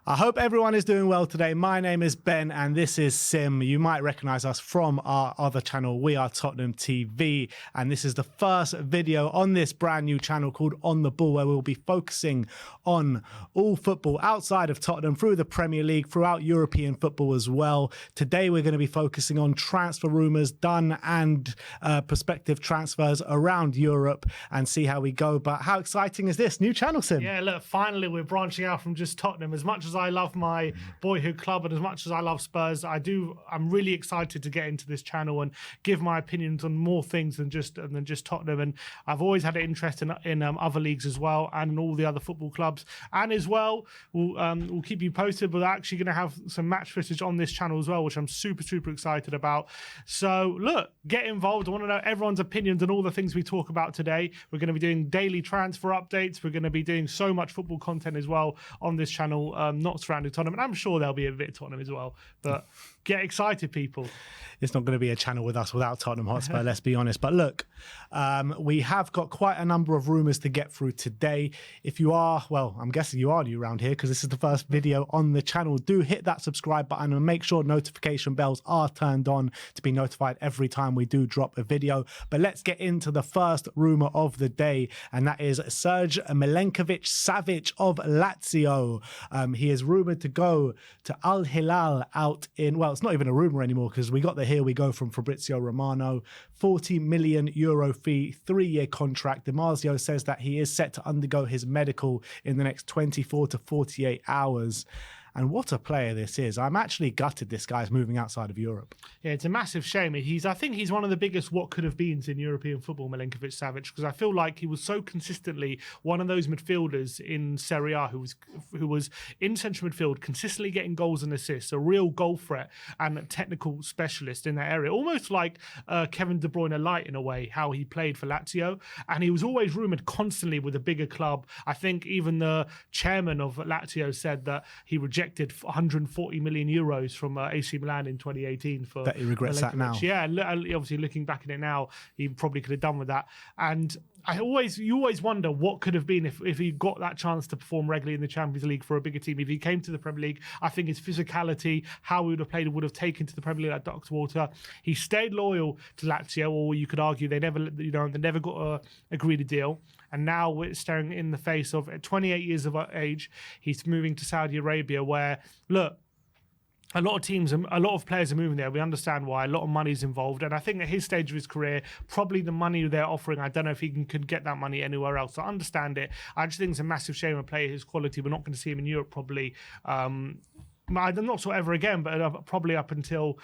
I hope everyone is doing well today. My name is Ben and this is Sim. You might recognize us from our other channel, We Are Tottenham TV. And this is the first video on this brand new channel called On The Ball, where we'll be focusing on all football outside of Tottenham, through the Premier League, throughout European football as well. Today, we're going to be focusing on transfer rumours done and prospective transfers around Europe and see how we go. But how exciting is this new channel, Sim? Yeah, look, finally we're branching out from just Tottenham. As much as I love my boyhood club and as much as I love Spurs, I'm really excited to get into this channel and give my opinions on more things than just Tottenham. And I've always had an interest in other leagues as well, and in all the other football clubs. And as well, we'll keep you posted. But we're actually going to have some match footage on this channel as well, which I'm super excited about. So look, get involved. I want to know everyone's opinions on all the things we talk about today. We're going to be doing daily transfer updates. We're going to be doing so much football content as well on this channel, not surrounding Tottenham. And I'm sure there'll be a bit of Tottenham as well. But get excited, people. It's not going to be a channel with us without Tottenham Hotspur, let's be honest. But look, we have got quite a number of rumours to get through today. If you are, well, I'm guessing you are new around here because this is the first video on the channel, do hit that subscribe button and make sure notification bells are turned on to be notified every time we do drop a video. But let's get into the first rumour of the day, and that is SERGEJ Milinković-Savić of Lazio. He is rumoured to go to Hilal out in, well, it's not even a rumour anymore because we got the Here We Go from Fabrizio Romano. 40 million euro fee, 3-year contract. DiMarzio says that he is set to undergo his medical in the next 24 to 48 hours. And what a player this is. I'm actually gutted this guy's moving outside of Europe. Yeah, it's a massive shame. I think he's one of the biggest what could have beens in European football, Milinković-Savić, because I feel like he was so consistently one of those midfielders in Serie A who was in central midfield, consistently getting goals and assists, a real goal threat and a technical specialist in that area. Almost like Kevin De Bruyne light in a way, how he played for Lazio. And he was always rumoured constantly with a bigger club. I think even the chairman of Lazio said that he rejected 140 million euros from AC Milan in 2018 for that he regrets that now. Yeah, obviously looking back at it now, he probably could have done with that. And you always wonder what could have been if he got that chance to perform regularly in the Champions League for a bigger team. If he came to the Premier League, I think his physicality, how he would have played, would have taken to the Premier League like duck's water. He stayed loyal to Lazio, or you could argue they never got agreed a deal. And now we're staring in the face of, at 28 years of age, he's moving to Saudi Arabia, where, look, a lot of players are moving there. We understand why. A lot of money is involved. And I think at his stage of his career, probably the money they're offering, I don't know if he could get that money anywhere else. So I understand it. I just think it's a massive shame a player his quality. We're not going to see him in Europe probably. I'm not sure ever again, but probably up until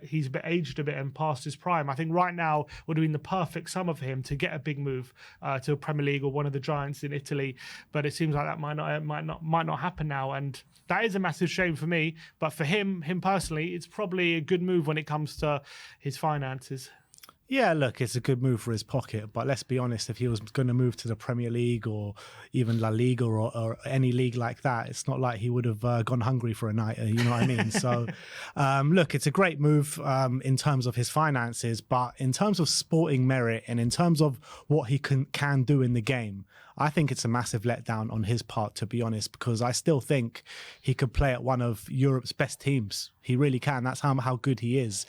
he's aged a bit and past his prime. I think right now would have been the perfect summer for him to get a big move to a Premier League or one of the giants in Italy. But it seems like that might not happen now, and that is a massive shame for me. But for him personally, it's probably a good move when it comes to his finances. Yeah, look, it's a good move for his pocket, but let's be honest, if he was going to move to the Premier League or even La Liga or any league like that, it's not like he would have gone hungry for a night, you know what I mean? So, look, it's a great move in terms of his finances, but in terms of sporting merit and in terms of what he can do in the game, I think it's a massive letdown on his part, to be honest, because I still think he could play at one of Europe's best teams. He really can. That's how good he is.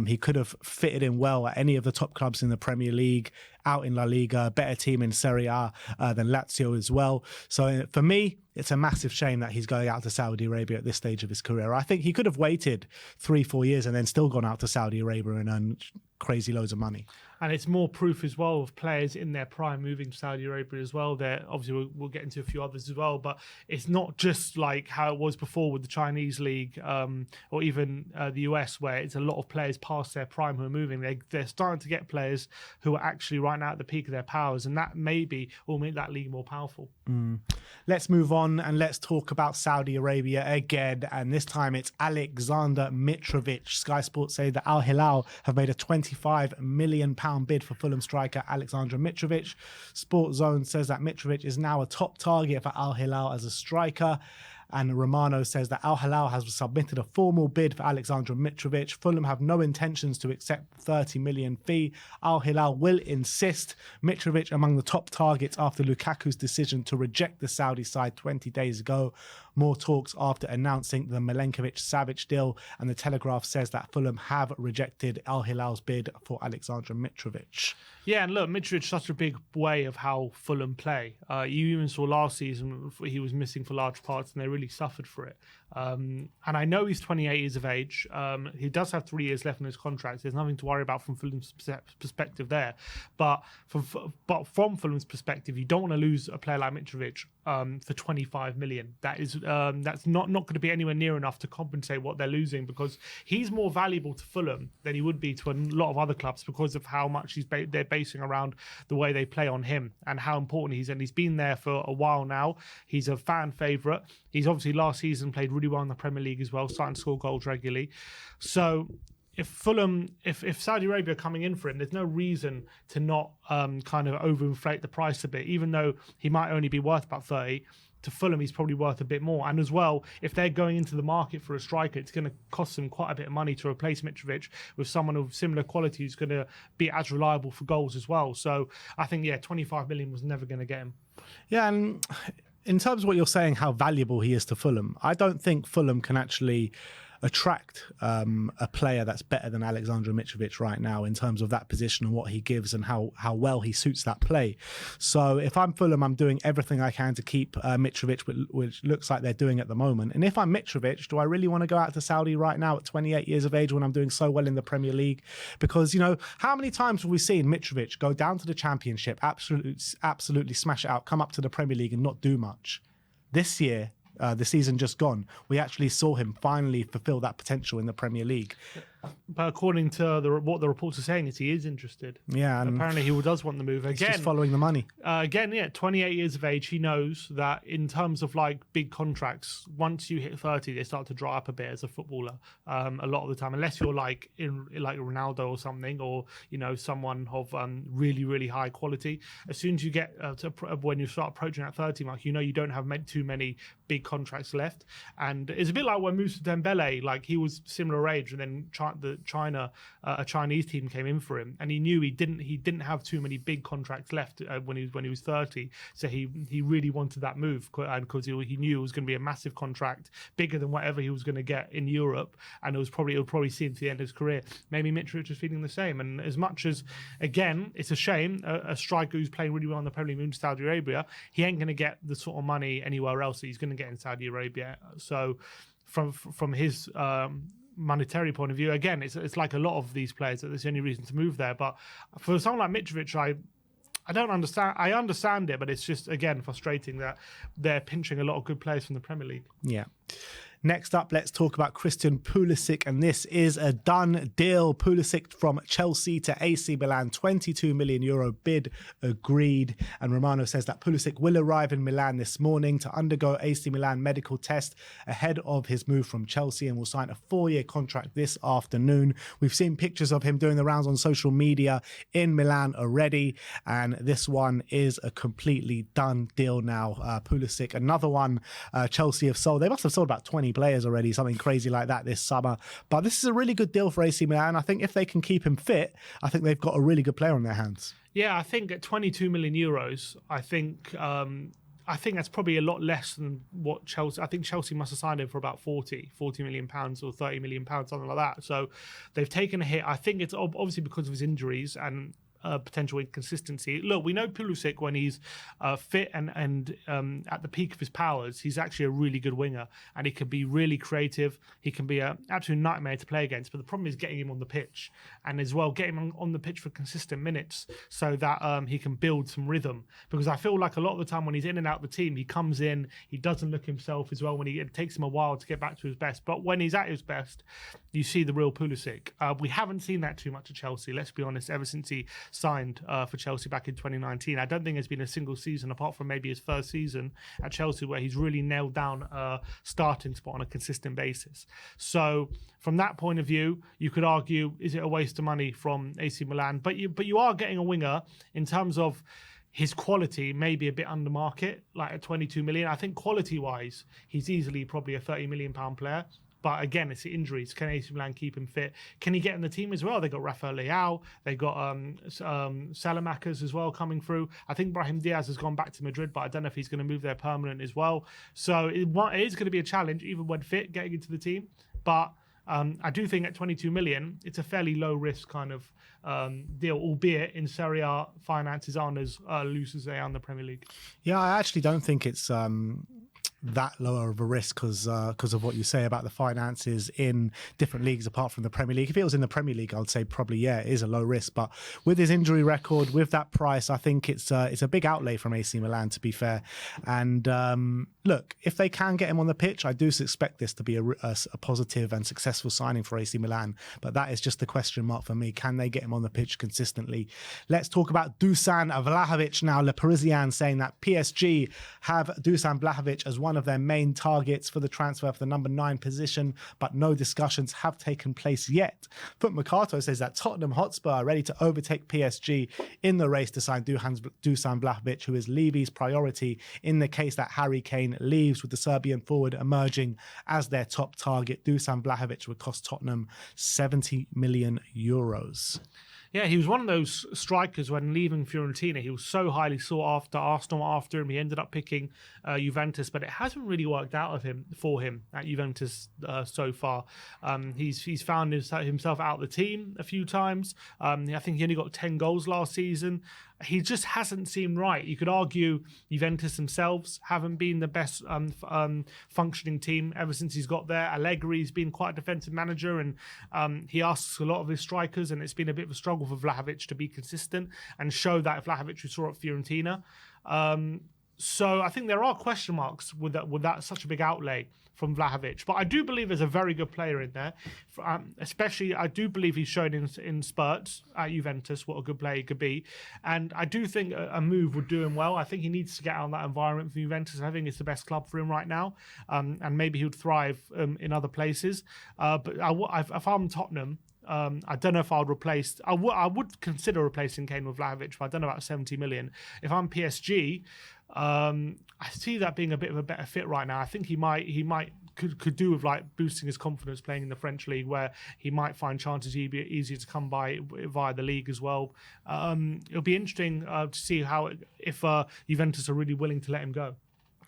He could have fitted in well at any of the top clubs in the Premier League, out in La Liga, a better team in Serie A than Lazio as well. So for me, it's a massive shame that he's going out to Saudi Arabia at this stage of his career. I think he could have waited 3-4 years and then still gone out to Saudi Arabia and earned crazy loads of money. And it's more proof as well of players in their prime moving to Saudi Arabia as well. There, obviously, we'll get into a few others as well, but it's not just like how it was before with the Chinese league or even the US, where it's a lot of players past their prime who are moving. They're starting to get players who are actually right now at the peak of their powers, and that maybe will make that league more powerful. Let's move on and let's talk about Saudi Arabia again, and this time it's Alexander Mitrovic. Sky Sports say that Al Hilal have made a £25 million bid for Fulham striker Alexander Mitrovic. Sport Zone says that Mitrovic is now a top target for Al Hilal as a striker. And Romano says that Al Hilal has submitted a formal bid for Alexander Mitrovic. Fulham have no intentions to accept the £30 million fee. Al Hilal will insist. Mitrovic among the top targets after Lukaku's decision to reject the Saudi side 20 days ago. More talks after announcing the Milinković-Savić deal, and the Telegraph says that Fulham have rejected Al Hilal's bid for Aleksandar Mitrovic. Yeah, and look, Mitrovic is such a big way of how Fulham play. You even saw last season he was missing for large parts, and they really suffered for it. And I know he's 28 years of age. He does have 3 years left in his contract. There's nothing to worry about from Fulham's perspective there. But from Fulham's perspective, you don't want to lose a player like Mitrovic for 25 million. That's not going to be anywhere near enough to compensate what they're losing, because he's more valuable to Fulham than he would be to a lot of other clubs because of how much they're basing around the way they play on him and how important he's. And he's been there for a while now. He's a fan favourite. He's obviously last season played really well in the Premier League as well, starting to score goals regularly. So if Fulham, if Saudi Arabia are coming in for him, there's no reason to not kind of overinflate the price a bit, even though he might only be worth about 30. To Fulham, he's probably worth a bit more. And as well, if they're going into the market for a striker, it's going to cost them quite a bit of money to replace Mitrovic with someone of similar quality who's going to be as reliable for goals as well. So I think, 25 million was never going to get him. Yeah, and in terms of what you're saying, how valuable he is to Fulham, I don't think Fulham can actually attract a player that's better than Aleksandar Mitrovic right now in terms of that position and what he gives and how well he suits that play. So if I'm Fulham, I'm doing everything I can to keep Mitrovic, which looks like they're doing at the moment. And if I'm Mitrovic, do I really want to go out to Saudi right now at 28 years of age when I'm doing so well in the Premier League? Because, how many times have we seen Mitrovic go down to the Championship, absolutely smash it out, come up to the Premier League and not do much? This year, the season just gone, we actually saw him finally fulfill that potential in the Premier League. But according to what the reports are saying, is he is interested. Yeah, and apparently he does want the move. He's just following the money. 28 years of age, he knows that in terms of like big contracts, once you hit 30, they start to dry up a bit as a footballer. A lot of the time, unless you're like like Ronaldo or something, or someone of really really high quality. As soon as you get when you start approaching that 30 mark, you don't have too many big contracts left. And it's a bit like when Moussa Dembele, like he was similar age, and then a Chinese team came in for him, and he knew he didn't have too many big contracts left when he was 30. So he really wanted that move, and because he knew it was going to be a massive contract, bigger than whatever he was going to get in Europe, and it would probably see him to the end of his career. Maybe Mitrovic is feeling the same. And as much as, again, it's a shame, a striker who's playing really well in the Premier League in Saudi Arabia, he ain't going to get the sort of money anywhere else that he's going to get in Saudi Arabia. So from his monetary point of view, again, it's like a lot of these players that there's the only reason to move there. But for someone like Mitrovic, I don't understand. I understand it, but it's just, again, frustrating that they're pinching a lot of good players from the Premier League. Yeah. Next up, let's talk about Christian Pulisic, and this is a done deal. Pulisic from Chelsea to AC Milan, €22 million bid agreed. And Romano says that Pulisic will arrive in Milan this morning to undergo AC Milan medical test ahead of his move from Chelsea, and will sign a 4-year contract this afternoon. We've seen pictures of him doing the rounds on social media in Milan already, and this one is a completely done deal now. Pulisic, another one Chelsea have sold. They must have sold about 20 players already, something crazy like that this summer. But this is a really good deal for AC Milan. I think if they can keep him fit, I think they've got a really good player on their hands. Yeah, I think at €22 million, I think that's probably a lot less than what Chelsea. I think Chelsea must have signed him for about £40 million or £30 million, something like that. So they've taken a hit. I think it's obviously because of his injuries and potential inconsistency. Look, we know Pulisic, when he's fit and at the peak of his powers, he's actually a really good winger, and he can be really creative. He can be an absolute nightmare to play against, but the problem is getting him on the pitch, and as well getting him on the pitch for consistent minutes so that he can build some rhythm. Because I feel like a lot of the time when he's in and out of the team, he comes in, he doesn't look himself as well. It takes him a while to get back to his best, but when he's at his best, you see the real Pulisic. We haven't seen that too much at Chelsea, let's be honest, ever since he signed for Chelsea back in 2019. I don't think there's been a single season, apart from maybe his first season at Chelsea, where he's really nailed down a starting spot on a consistent basis. So from that point of view, you could argue, is it a waste of money from AC Milan? But you are getting a winger in terms of his quality, maybe a bit under market, like at 22 million. I think quality-wise, he's easily probably a £30 million player. But again, it's the injuries. Can AC Milan keep him fit? Can he get in the team as well? They got Rafael Leao. They got Salamakers as well coming through. I think Brahim Diaz has gone back to Madrid, but I don't know if he's going to move there permanent as well. So it is going to be a challenge, even when fit, getting into the team. But I do think at 22 million, it's a fairly low risk kind of deal, albeit in Serie A finances aren't as loose as they are in the Premier League. Yeah, I actually don't think it's that lower of a risk because of what you say about the finances in different leagues apart from the Premier League. If it was in the Premier League, I would say probably, yeah, it is a low risk. But with his injury record, with that price, I think it's a big outlay from AC Milan, to be fair. And look, if they can get him on the pitch, I do expect this to be a positive and successful signing for AC Milan. But that is just the question mark for me. Can they get him on the pitch consistently? Let's talk about Dusan Vlahovic now. Le Parisien saying that PSG have Dusan Vlahovic as one of their main targets for the transfer for the number 9 position, but no discussions have taken place yet. Foot Mercato says that Tottenham Hotspur are ready to overtake PSG in the race to sign Dusan Vlahovic, who is Levy's priority in the case that Harry Kane leaves, with the Serbian forward emerging as their top target. Dusan Vlahovic would cost Tottenham 70 million euros. Yeah, he was one of those strikers when leaving Fiorentina. He was so highly sought after. Arsenal after him. He ended up picking Juventus, but it hasn't really worked out for him at Juventus so far. He's found himself out of the team a few times. I think he only got 10 goals last season. He just hasn't seemed right. You could argue Juventus themselves haven't been the best functioning team ever since he's got there. Allegri's been quite a defensive manager, and he asks a lot of his strikers, and it's been a bit of a struggle for Vlahovic to be consistent and show that Vlahovic we saw at Fiorentina. So I think there are question marks with that such a big outlay from Vlahovic. But I do believe there's a very good player in there. Especially, I do believe he's shown in spurts at Juventus what a good player he could be. And I do think a move would do him well. I think he needs to get out of that environment for Juventus. I think it's the best club for him right now. And maybe he would thrive in other places. But if I'm Tottenham, I don't know if I would replace. I would consider replacing Kane with Vlahovic, but I don't know about 70 million. If I'm PSG, I see that being a bit of a better fit right now. I think he could do with like boosting his confidence playing in the French league, where he might find chances easier to come by via the league as well. It'll be interesting to see if Juventus are really willing to let him go.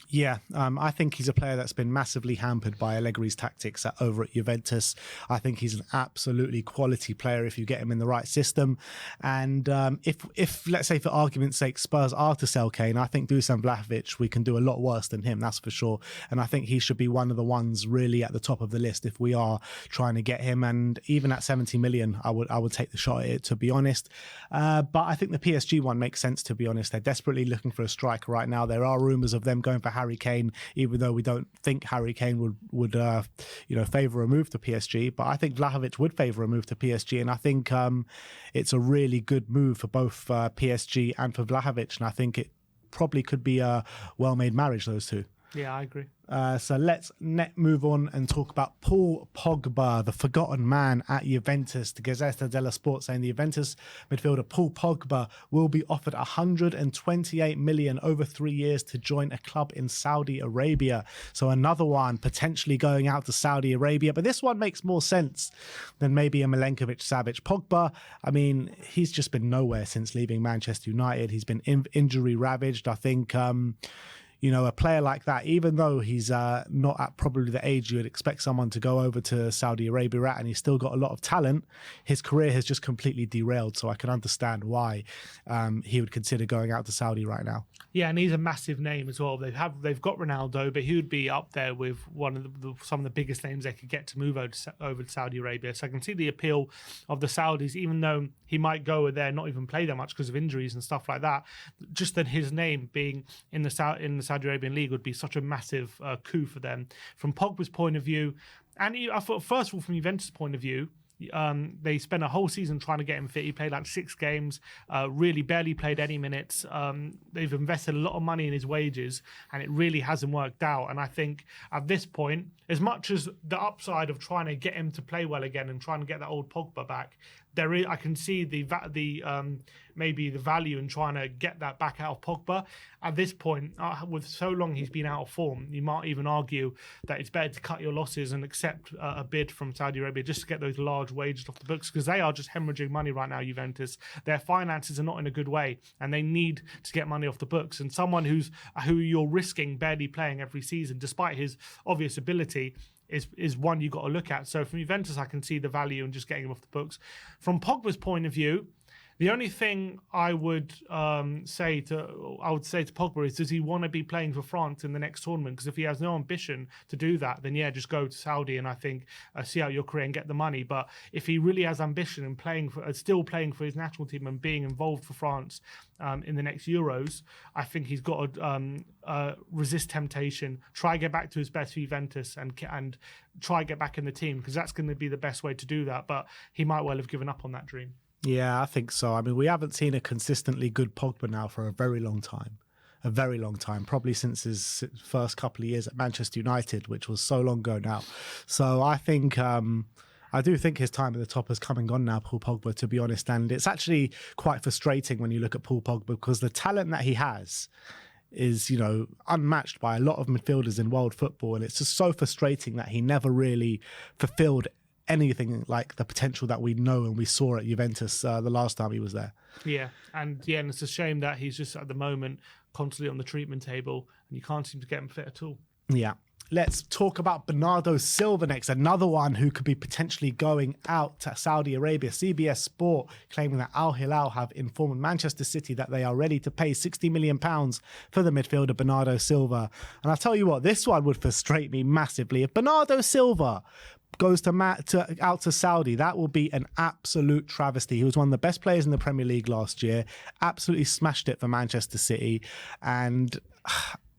Yeah, I think he's a player that's been massively hampered by Allegri's tactics over at Juventus. I think he's an absolutely quality player if you get him in the right system. And if let's say for argument's sake, Spurs are to sell Kane, I think Dusan Vlahovic, we can do a lot worse than him, that's for sure. And I think he should be one of the ones really at the top of the list if we are trying to get him. And even at 70 million, I would take the shot at it, to be honest. But I think the PSG one makes sense, to be honest. They're desperately looking for a striker right now. There are rumours of them going for Harry Kane, even though we don't think Harry Kane would favour a move to PSG. But I think Vlahovic would favour a move to PSG, and I think it's a really good move for both PSG and for Vlahovic, and I think it probably could be a well-made marriage, those two. Yeah, I agree. So let's move on and talk about Paul Pogba, the forgotten man at Juventus. The Gazzetta dello Sport saying the Juventus midfielder Paul Pogba will be offered 128 million over 3 years to join a club in Saudi Arabia. So another one potentially going out to Saudi Arabia, but this one makes more sense than maybe a Milinković-Savić. Pogba, I mean, he's just been nowhere since leaving Manchester United. He's been injury ravaged. I think a player like that, even though he's not at probably the age you would expect someone to go over to Saudi Arabia at, and he's still got a lot of talent, his career has just completely derailed. So I can understand why he would consider going out to Saudi right now. Yeah, and he's a massive name as well. They've got Ronaldo, but he would be up there with some of the biggest names they could get to move over to Saudi Arabia. So I can see the appeal of the Saudis, even though he might go there, not even play that much because of injuries and stuff like that. Just that his name being in the Saudi Arabian League would be such a massive coup for them. From Pogba's point of view, and I thought, first of all, from Juventus' point of view, they spent a whole season trying to get him fit. He played like 6 games, really barely played any minutes. They've invested a lot of money in his wages, and it really hasn't worked out. And I think at this point, as much as the upside of trying to get him to play well again and trying to get that old Pogba back, I can see the maybe the value in trying to get that back out of Pogba. At this point, with so long he's been out of form, you might even argue that it's better to cut your losses and accept a bid from Saudi Arabia just to get those large wages off the books, because they are just hemorrhaging money right now, Juventus. Their finances are not in a good way, and they need to get money off the books. And someone who you're risking barely playing every season, despite his obvious ability, is one you got to look at. So from Juventus, I can see the value in just getting him off the books. From Pogba's point of view, the only thing I would say to Pogba is, does he want to be playing for France in the next tournament? Because if he has no ambition to do that, then yeah, just go to Saudi and I think see out your career and get the money. But if he really has ambition and still playing for his national team and being involved for France in the next Euros, I think he's got to resist temptation, try get back to his best for Juventus, and try get back in the team, because that's going to be the best way to do that. But he might well have given up on that dream. Yeah, I think so. I mean, we haven't seen a consistently good Pogba now for a very long time. Probably since his first couple of years at Manchester United, which was so long ago now. So I think, I do think his time at the top has come and gone now, Paul Pogba, to be honest. And it's actually quite frustrating when you look at Paul Pogba, because the talent that he has is, unmatched by a lot of midfielders in world football. And it's just so frustrating that he never really fulfilled anything like the potential that we know and we saw at Juventus the last time he was there. Yeah, and it's a shame that he's just at the moment constantly on the treatment table and you can't seem to get him fit at all. Yeah. Let's talk about Bernardo Silva next, another one who could be potentially going out to Saudi Arabia. CBS Sport claiming that Al Hilal have informed Manchester City that they are ready to pay £60 million for the midfielder Bernardo Silva. And I'll tell you what, this one would frustrate me massively. If Bernardo Silva goes out to Saudi, that will be an absolute travesty. He was one of the best players in the Premier League last year, absolutely smashed it for Manchester City. And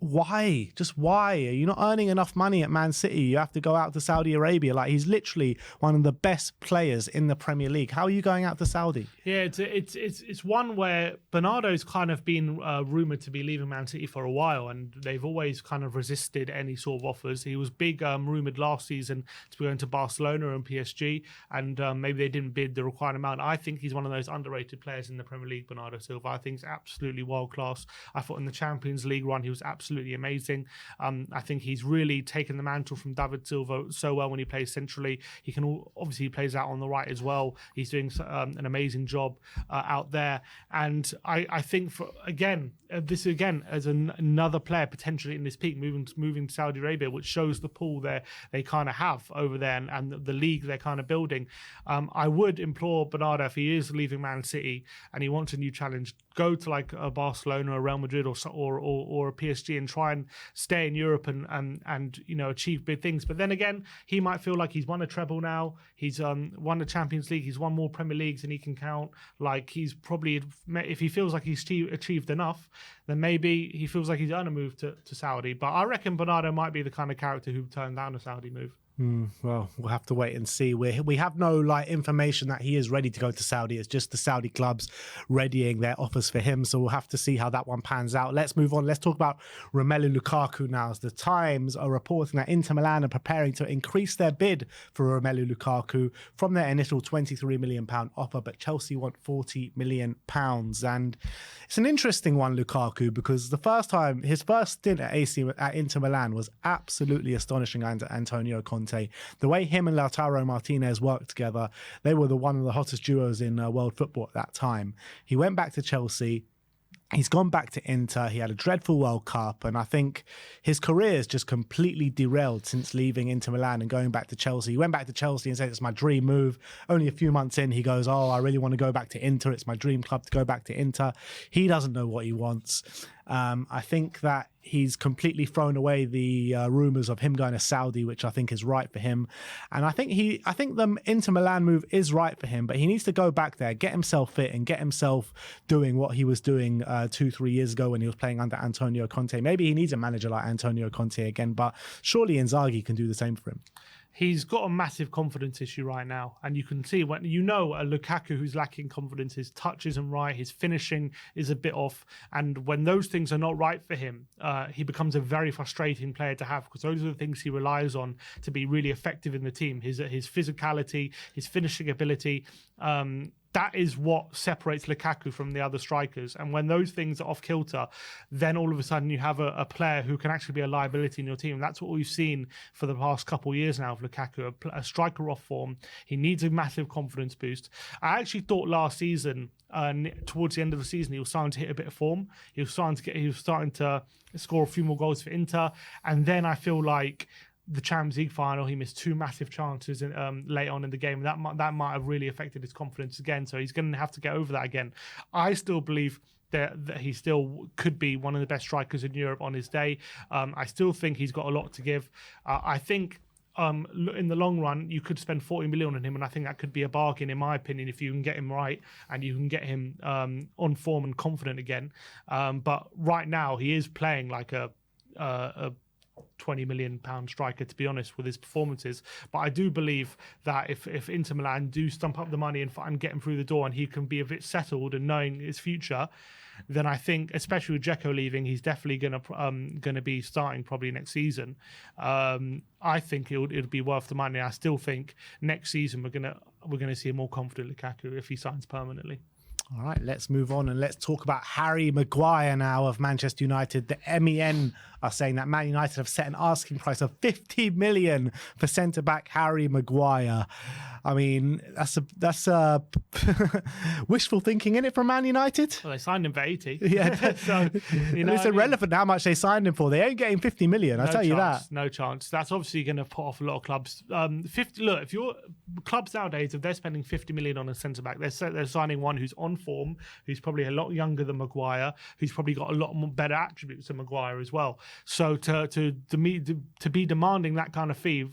why? Just why? Are you not earning enough money at Man City? You have to go out to Saudi Arabia. Like, he's literally one of the best players in the Premier League. How are you going out to Saudi? Yeah, it's one where Bernardo's kind of been rumoured to be leaving Man City for a while, and they've always kind of resisted any sort of offers. He was big rumoured last season to be going to Barcelona and PSG, and maybe they didn't bid the required amount. I think he's one of those underrated players in the Premier League, Bernardo Silva. I think he's absolutely world class. I thought in the Champions League run he was absolutely amazing. I think he's really taken the mantle from David Silva so well when he plays centrally. He can obviously he plays out on the right as well. He's doing an amazing job out there, and I think this as another player potentially in this peak moving to Saudi Arabia, which shows the pool they kind of have over there and the league they're kind of building. I would implore Bernardo, if he is leaving Man City and he wants a new challenge, go to like a Barcelona, a Real Madrid, or a PSG, and try and stay in Europe and achieve big things. But then again, he might feel like he's won a treble now. He's won the Champions League. He's won more Premier Leagues than he can count. Like, he's probably, if he feels like he's achieved enough, then maybe he feels like he's earned a move to Saudi. But I reckon Bernardo might be the kind of character who turned down a Saudi move. Well, we'll have to wait and see. We have no information that he is ready to go to Saudi. It's just the Saudi clubs readying their offers for him. So we'll have to see how that one pans out. Let's move on. Let's talk about Romelu Lukaku now. As the Times are reporting that Inter Milan are preparing to increase their bid for Romelu Lukaku from their initial £23 million offer, but Chelsea want £40 million. And it's an interesting one, Lukaku, because his first stint at Inter Milan was absolutely astonishing under Antonio Conte. The way him and Lautaro Martinez worked together, they were one of the hottest duos in world football at that time. He went back to Chelsea. He's gone back to Inter. He had a dreadful World Cup, and I think his career is just completely derailed since leaving Inter Milan and going back to Chelsea. He went back to Chelsea and said, it's my dream move. Only a few months in, he goes, I really want to go back to Inter. It's my dream club to go back to Inter. He doesn't know what he wants. I think that he's completely thrown away the rumours of him going to Saudi, which I think is right for him. And I think the Inter Milan move is right for him, but he needs to go back there, get himself fit and get himself doing what he was doing 2-3 years ago when he was playing under Antonio Conte. Maybe he needs a manager like Antonio Conte again, but surely Inzaghi can do the same for him. He's got a massive confidence issue right now. And you can see when a Lukaku who's lacking confidence, his touch isn't right, his finishing is a bit off. And when those things are not right for him, he becomes a very frustrating player to have, because those are the things he relies on to be really effective in the team. His physicality, his finishing ability. that is what separates Lukaku from the other strikers. And when those things are off kilter, then all of a sudden you have a player who can actually be a liability in your team. And that's what we've seen for the past couple of years now of Lukaku, a striker off form. He needs a massive confidence boost. I actually thought last season, towards the end of the season, he was starting to hit a bit of form. He was starting to score a few more goals for Inter. And then I feel like the Champions League final, he missed 2 massive chances late on in the game. That might have really affected his confidence again. So he's going to have to get over that again. I still believe that he still could be one of the best strikers in Europe on his day. I still think he's got a lot to give. I think in the long run, you could spend 40 million on him, and I think that could be a bargain, in my opinion, if you can get him right and you can get him on form and confident again. But right now, he is playing like a 20 million pound striker, to be honest, with his performances. But I do believe that if Inter Milan do stump up the money and get him through the door, and he can be a bit settled and knowing his future, then I think, especially with Dzeko leaving, he's definitely gonna be starting probably next season. I think it'll be worth the money. I still think next season we're gonna see a more confident Lukaku if he signs permanently. All right, let's move on and let's talk about Harry Maguire now of Manchester United. The MEN are saying that Man United have set an asking price of 50 million for centre-back Harry Maguire. I mean, that's wishful thinking, in it, from Man United? Well, they signed him for 80. Yeah. So, it's irrelevant how much they signed him for. They ain't getting 50 million, I'll tell you that. No chance. That's obviously going to put off a lot of clubs. 50. Look, if you're clubs nowadays, if they're spending 50 million on a centre-back, they're signing one who's on form, who's probably a lot younger than Maguire, who's probably got a lot more better attributes than Maguire as well. So to be demanding that kind of fee,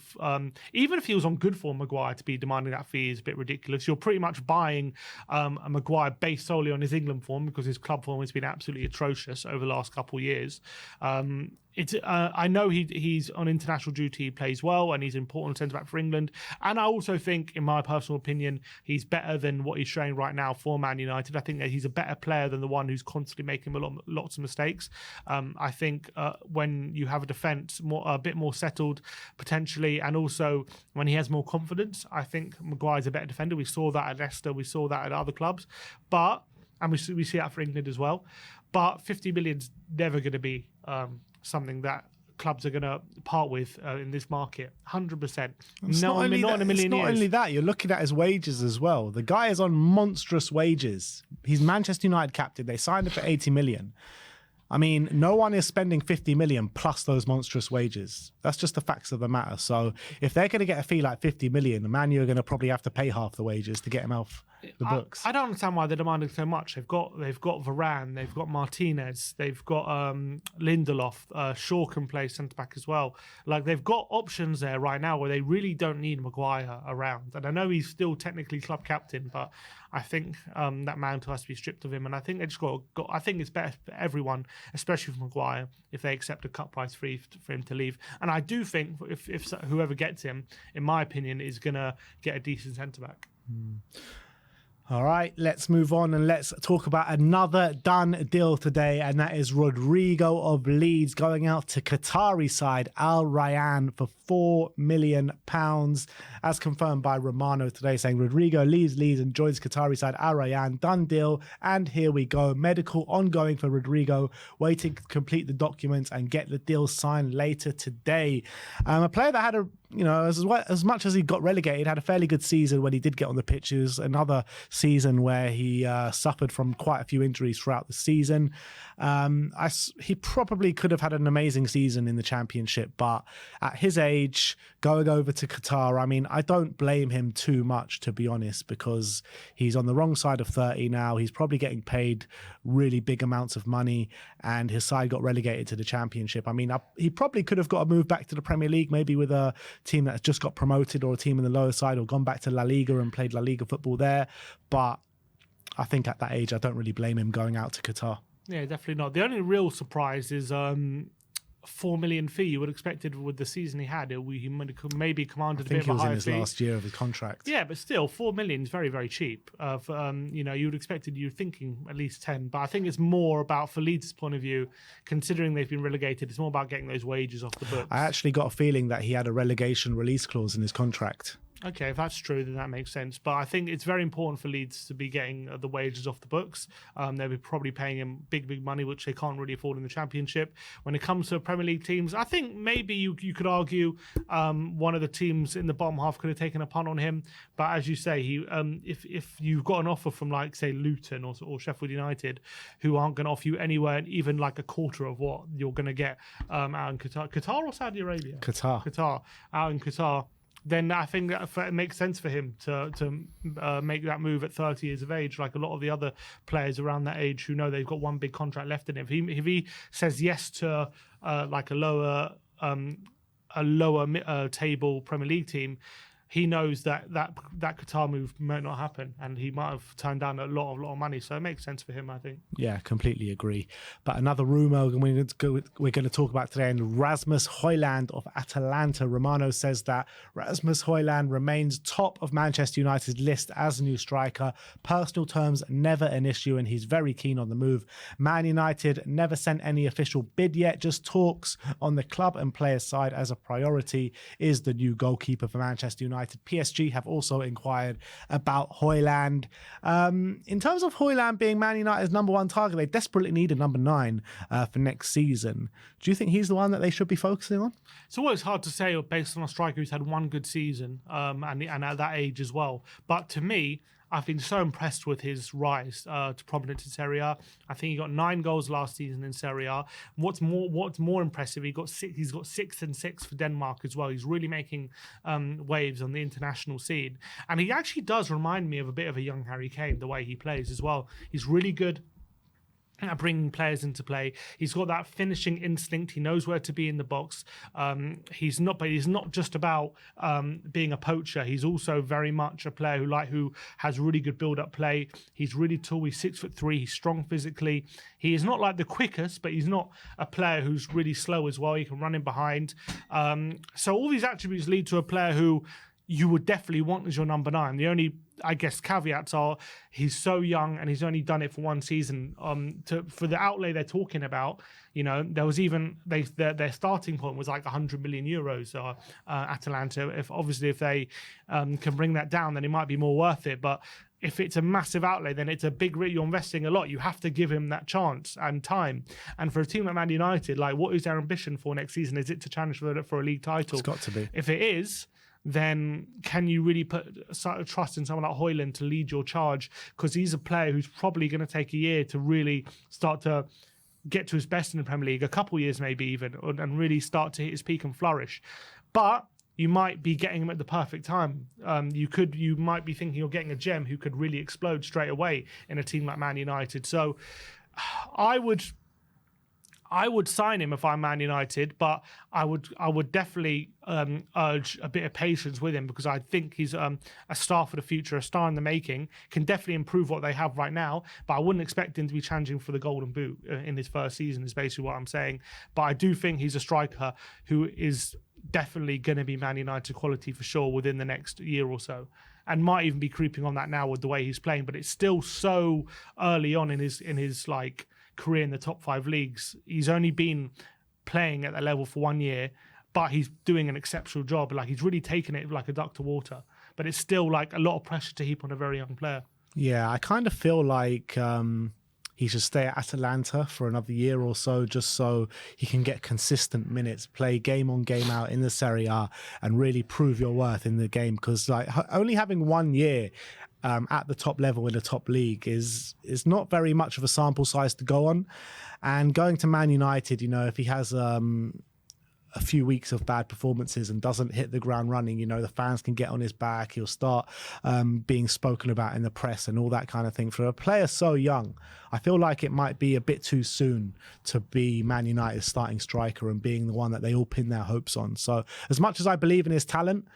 even if he was on good form, Maguire, to be demanding that fee is a bit ridiculous. You're pretty much buying a Maguire based solely on his England form, because his club form has been absolutely atrocious over the last couple of years. I know he's on international duty, he plays well, and he's an important centre-back for England. And I also think, in my personal opinion, he's better than what he's showing right now for Man United. I think that he's a better player than the one who's constantly making lots of mistakes. I think when you have a defence a bit more settled, potentially, and also when he has more confidence, I think Maguire's a better defender. We saw that at Leicester, we saw that at other clubs, and we see that for England as well. But 50 million's never going to be something that clubs are going to part with in this market. 100%. Not in a million years. It's not only that, you're looking at his wages as well. The guy is on monstrous wages. He's Manchester United captain. They signed him for 80 million. I mean, no one is spending 50 million plus those monstrous wages. That's just the facts of the matter. So if they're going to get a fee like 50 million, the Man U are going to probably have to pay half the wages to get him off the books. I don't understand why they're demanding so much. They've got Varane, they've got Martinez, they've got Lindelof, Shaw can play centre back as well. Like, they've got options there right now where they really don't need Maguire around. And I know he's still technically club captain, but I think that mantle has to be stripped of him. And I think they just I think it's better for everyone, especially for Maguire, if they accept a cut price fee for him to leave. And I do think if whoever gets him, in my opinion, is going to get a decent centre back. All right, let's move on and let's talk about another done deal today, and that is Rodrigo of Leeds going out to Qatari side Al Rayyan for £4 million, as confirmed by Romano today, saying Rodrigo leaves Leeds and joins Qatari side Al Rayyan. Done deal, and here we go. Medical ongoing for Rodrigo, waiting to complete the documents and get the deal signed later today. A player that had as much as he got relegated, had a fairly good season when he did get on the pitch. It was another season where he suffered from quite a few injuries throughout the season. He probably could have had an amazing season in the Championship, but at his age, going over to Qatar, I mean, I don't blame him too much, to be honest, because he's on the wrong side of 30 now. He's probably getting paid really big amounts of money, and his side got relegated to the Championship. I mean, he probably could have got a move back to the Premier League, maybe with a team that's just got promoted, or a team in the lower side, or gone back to La Liga and played La Liga football there. But I think at that age, I don't really blame him going out to Qatar. Yeah, definitely not. The only real surprise is $4 million fee. You would have expected with the season he had, he maybe commanded a bit of a higher fee. I think he was in his last year of his contract. Yeah, but still, $4 million is very, very cheap. You would expected, you're thinking at least 10, but I think it's more about, for Leeds' point of view, considering they've been relegated, it's more about getting those wages off the books. I actually got a feeling that he had a relegation release clause in his contract. Okay, if that's true, then that makes sense. But I think it's very important for Leeds to be getting the wages off the books. They'll be probably paying him big money, which they can't really afford in the Championship. When it comes to Premier League teams, I think maybe you could argue one of the teams in the bottom half could have taken a punt on him. But as you say, if you've got an offer from, like, say, Luton or Sheffield United, who aren't going to offer you anywhere, even like a quarter of what you're going to get out in Qatar or Saudi Arabia? Qatar, out in Qatar, then I think that it makes sense for him to make that move at 30 years of age, like a lot of the other players around that age who know they've got one big contract left in him. If he says yes to like a lower table Premier League team, he knows that Qatar move might not happen, and he might have turned down a lot of money. So it makes sense for him, I think. Yeah, completely agree. But another rumour we're going to talk about today, and Rasmus Højlund of Atalanta. Romano says that Rasmus Højlund remains top of Manchester United's list as a new striker. Personal terms never an issue, and he's very keen on the move. Man United never sent any official bid yet, just talks on the club and player side as a priority is the new goalkeeper for Manchester United. PSG have also inquired about Højlund. In terms of Højlund being Man United's number one target, they desperately need a number 9 for next season. Do you think he's the one that they should be focusing on? It's always hard to say based on a striker who's had one good season and at that age as well. But to me, I've been so impressed with his rise to prominence in Serie A. I think he got 9 goals last season in Serie A. What's more impressive, he's got 6 and 6 for Denmark as well. He's really making waves on the international scene. And he actually does remind me of a bit of a young Harry Kane, the way he plays as well. He's really good at bringing players into play. He's got that finishing instinct. He knows where to be in the box. He's not just about being a poacher. He's also very much a player who has really good build-up play. He's really tall. He's 6'3". He's strong physically. He is not like the quickest, but he's not a player who's really slow as well. He can run in behind. So all these attributes lead to a player who you would definitely want as your number 9. The only, I guess, caveats are he's so young and he's only done it for one season. For the outlay they're talking about, there was even their starting point was like 100 million euros. Atalanta, if they can bring that down, then it might be more worth it. But if it's a massive outlay, then it's a big you're investing a lot. You have to give him that chance and time. And for a team like Man United, like, what is their ambition for next season? Is it to challenge for a league title? It's got to be. If it is, then can you really put trust in someone like Højlund to lead your charge? Because he's a player who's probably going to take a year to really start to get to his best in the Premier League, a couple years maybe even, and really start to hit his peak and flourish. But you might be getting him at the perfect time. You might be thinking you're getting a gem who could really explode straight away in a team like Man United. So I would sign him if I'm Man United, but I would definitely urge a bit of patience with him, because I think he's a star for the future, a star in the making, can definitely improve what they have right now, but I wouldn't expect him to be challenging for the Golden Boot in his first season, is basically what I'm saying. But I do think he's a striker who is definitely going to be Man United quality for sure within the next year or so, and might even be creeping on that now with the way he's playing. But it's still so early on in his like career in the top 5 leagues. He's only been playing at that level for 1 year, but he's doing an exceptional job. Like, he's really taken it like a duck to water. But it's still like a lot of pressure to heap on a very young player. Yeah, I kind of feel like he should stay at Atalanta for another year or so, just so he can get consistent minutes, play game on, game out in the Serie A, and really prove your worth in the game. Because like only having 1 year at the top level in a top league is not very much of a sample size to go on. And going to Man United, if he has a few weeks of bad performances and doesn't hit the ground running, the fans can get on his back. He'll start being spoken about in the press and all that kind of thing. For a player so young, I feel like it might be a bit too soon to be Man United's starting striker and being the one that they all pin their hopes on. So as much as I believe in his talent,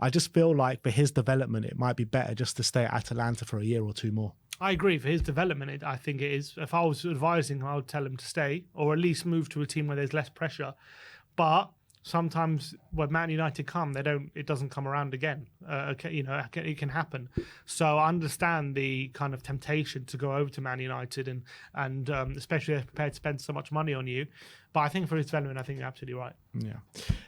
I just feel like for his development, it might be better just to stay at Atalanta for a year or two more. I agree. For his development, I think it is. If I was advising him, I would tell him to stay, or at least move to a team where there's less pressure. But sometimes when Man United come, it doesn't come around again. it can happen. So I understand the kind of temptation to go over to Man United and especially if they're prepared to spend so much money on you. But I think for his development, I think you're absolutely right. Yeah.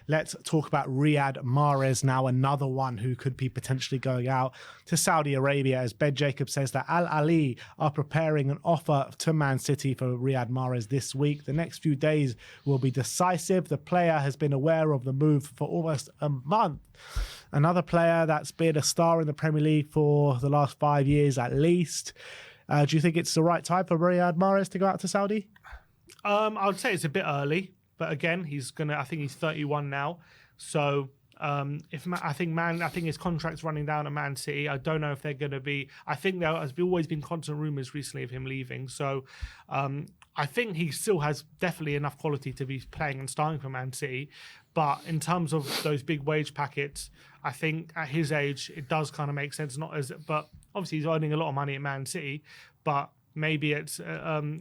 Let's talk about Riyad Mahrez now, another one who could be potentially going out to Saudi Arabia, as Ben Jacobs says that Al Ahly are preparing an offer to Man City for Riyad Mahrez this week. The next few days will be decisive. The player has been aware of the move for almost a month. Another player that's been a star in the Premier League for the last 5 years at least. Do you think it's the right time for Riyad Mahrez to go out to Saudi? I would say it's a bit early, but again, I think he's 31 now. So I think his contract's running down at Man City. I don't know if they're going to be. I think there has always been constant rumours recently of him leaving. So I think he still has definitely enough quality to be playing and starting for Man City. But in terms of those big wage packets, I think at his age it does kind of make sense. But obviously he's earning a lot of money at Man City, but maybe it's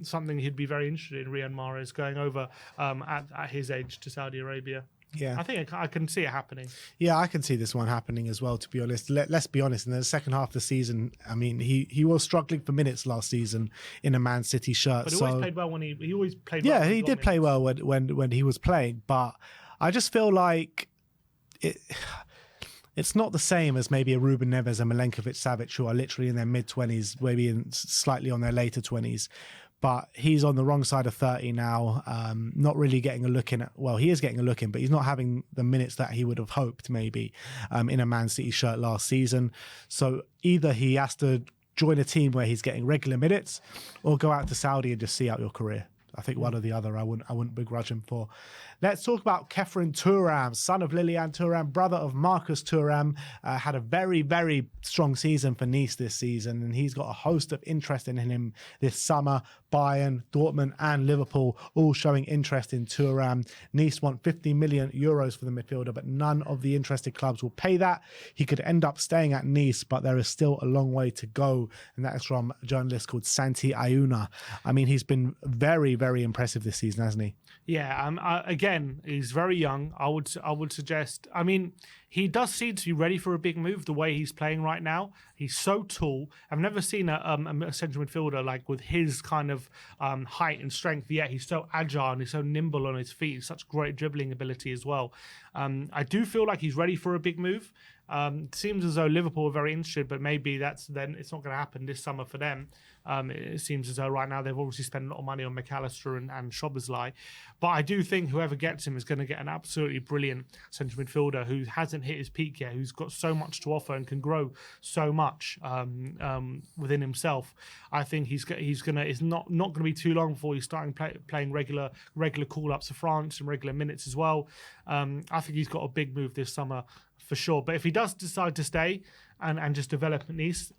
something he'd be very interested in, Riyad Mahrez, going over at his age to Saudi Arabia. Yeah, I think I can see it happening. Yeah, I can see this one happening as well, to be honest. Let's be honest, in the second half of the season, I mean, he was struggling for minutes last season in a Man City shirt. But he always played well when he always played well. Yeah, he did play well when he was playing, but I just feel like it's not the same as maybe a Ruben Neves and Milinković-Savić, who are literally in their mid-20s, maybe slightly on their later 20s. But he's on the wrong side of 30 now, not really getting a look in. Well, he is getting a look in, but he's not having the minutes that he would have hoped maybe in a Man City shirt last season. So either he has to join a team where he's getting regular minutes or go out to Saudi and just see out your career. I think one or the other I wouldn't begrudge him for. Let's talk about Khéphren Thuram, son of Lilian Thuram, brother of Marcus Thuram. Had a very, very strong season for Nice this season, and he's got a host of interest in him this summer. Bayern, Dortmund and Liverpool all showing interest in Thuram. Nice want 50 million euros for the midfielder, but none of the interested clubs will pay that. He could end up staying at Nice, but there is still a long way to go, and that is from a journalist called Santi Ayuna. I mean, he's been very, very impressive this season, hasn't he? Yeah, again, he's very young. I would suggest. I mean, he does seem to be ready for a big move. The way he's playing right now, he's so tall. I've never seen a central midfielder like with his kind of height and strength. Yet he's so agile and he's so nimble on his feet. Such great dribbling ability as well. I do feel like he's ready for a big move. It seems as though Liverpool are very interested, but maybe it's not going to happen this summer for them. It seems as though right now they've obviously spent a lot of money on McAllister and Szoboszlai. But I do think whoever gets him is going to get an absolutely brilliant central midfielder who hasn't hit his peak yet, who's got so much to offer and can grow so much within himself. I think it's not going to be too long before he's starting playing regular call-ups for France and regular minutes as well. I think he's got a big move this summer for sure. But if he does decide to stay and just develop at Nice,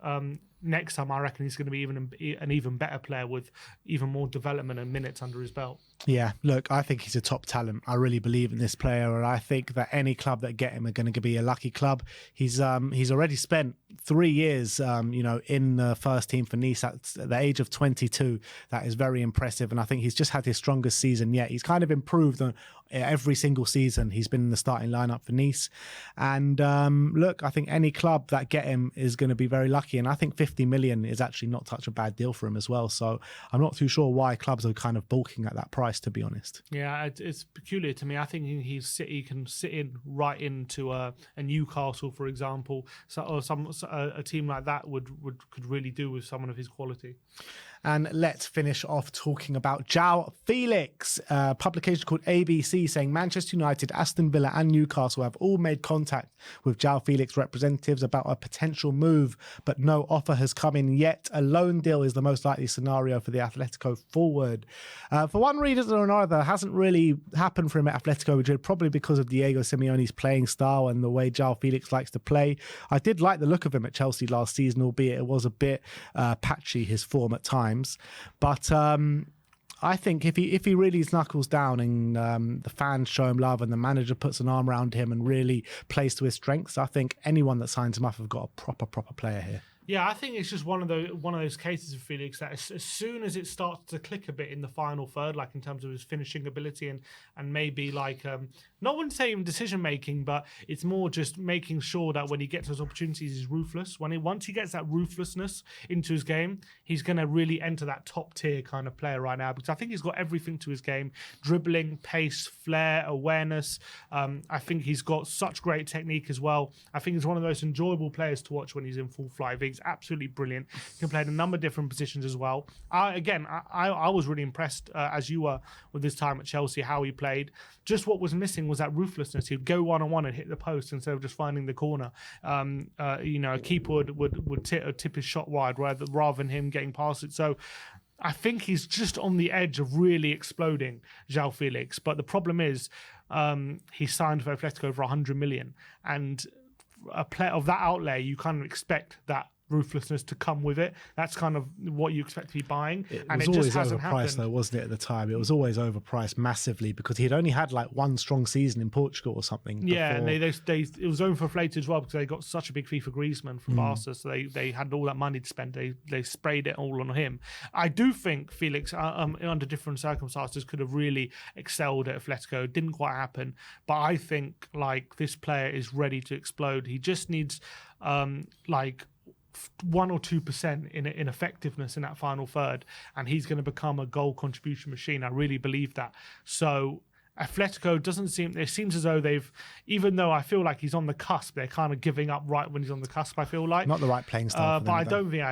next time I reckon he's going to be an even better player with even more development and minutes under his belt. Yeah, look, I think he's a top talent. I really believe in this player, and I think that any club that get him are going to be a lucky club. He's already spent 3 years, in the first team for Nice at the age of 22. That is very impressive, and I think he's just had his strongest season yet. He's kind of improved on every single season he's been in the starting lineup for Nice. And look, I think any club that get him is going to be very lucky, and I think 50 million is actually not such a bad deal for him as well. So I'm not too sure why clubs are kind of balking at that price, to be honest. Yeah, it's peculiar to me. I think he can sit in right into a Newcastle, for example, or a team like that could really do with someone of his quality. And let's finish off talking about Joao Felix. A publication called ABC saying Manchester United, Aston Villa and Newcastle have all made contact with Joao Felix representatives about a potential move, but no offer has come in yet. A loan deal is the most likely scenario for the Atletico forward. For one reason or another, it hasn't really happened for him at Atletico Madrid, probably because of Diego Simeone's playing style and the way Joao Felix likes to play. I did like the look of him at Chelsea last season, albeit it was a bit patchy, his form at times. But I think if he really knuckles down and the fans show him love and the manager puts an arm around him and really plays to his strengths, I think anyone that signs him up have got a proper player here. Yeah, I think it's just one of those cases of Felix that as soon as it starts to click a bit in the final third, like in terms of his finishing ability and maybe like not want to say even decision making, but it's more just making sure that when he gets those opportunities, he's ruthless. Once he gets that ruthlessness into his game, he's going to really enter that top tier kind of player right now, because I think he's got everything to his game: dribbling, pace, flair, awareness. I think he's got such great technique as well. I think he's one of the most enjoyable players to watch when he's in full flight. He's absolutely brilliant. He can play in a number of different positions as well. I was really impressed, as you were, with his time at Chelsea, how he played. Just what was missing was that ruthlessness. He'd go one-on-one and hit the post instead of just finding the corner. A keeper would tip his shot wide rather than him getting past it. So I think he's just on the edge of really exploding, Joao Felix. But the problem is, he signed for Atletico for 100 million, and a player of that outlay, you kind of expect that ruthlessness to come with it. That's kind of what you expect to be buying. It and was it always just hasn't overpriced happened. though, wasn't it, at the time? It was always overpriced massively because he'd only had like one strong season in Portugal or something. Yeah, before. and it was overinflated as well because they got such a big fee for Griezmann from Barca, so they had all that money to spend. They sprayed it all on him. I do think Felix, under different circumstances, could have really excelled at Atletico. It didn't quite happen, but I think like this player is ready to explode. He just needs 1 or 2% in effectiveness in that final third, and he's going to become a goal contribution machine. I really believe that. So Atletico it seems as though even though I feel like he's on the cusp, they're kind of giving up right when he's on the cusp, I feel like. Not the right playing style for them, I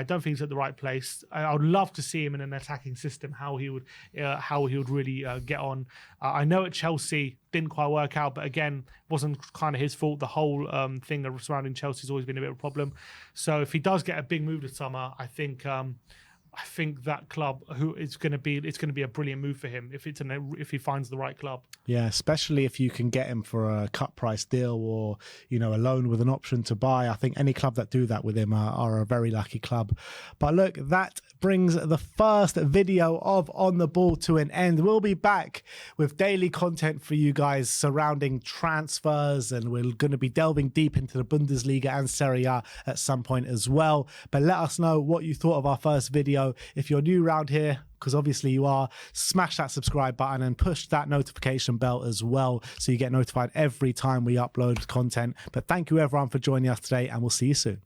don't think he's at the right place. I would love to see him in an attacking system, how he would really get on. I know at Chelsea didn't quite work out, but again, wasn't kind of his fault. The whole thing surrounding Chelsea has always been a bit of a problem. So if he does get a big move this summer, I think that club it's going to be a brilliant move for him if he finds the right club. Yeah, especially if you can get him for a cut price deal or a loan with an option to buy. I think any club that do that with him are a very lucky club. But look, that brings the first video of On the Ball to an end. We'll be back with daily content for you guys surrounding transfers, and we're going to be delving deep into the Bundesliga and Serie A at some point as well. But let us know what you thought of our first video. If you're new around here, because obviously you are, smash that subscribe button and push that notification bell as well so you get notified every time we upload content. But thank you everyone for joining us today, and we'll see you soon.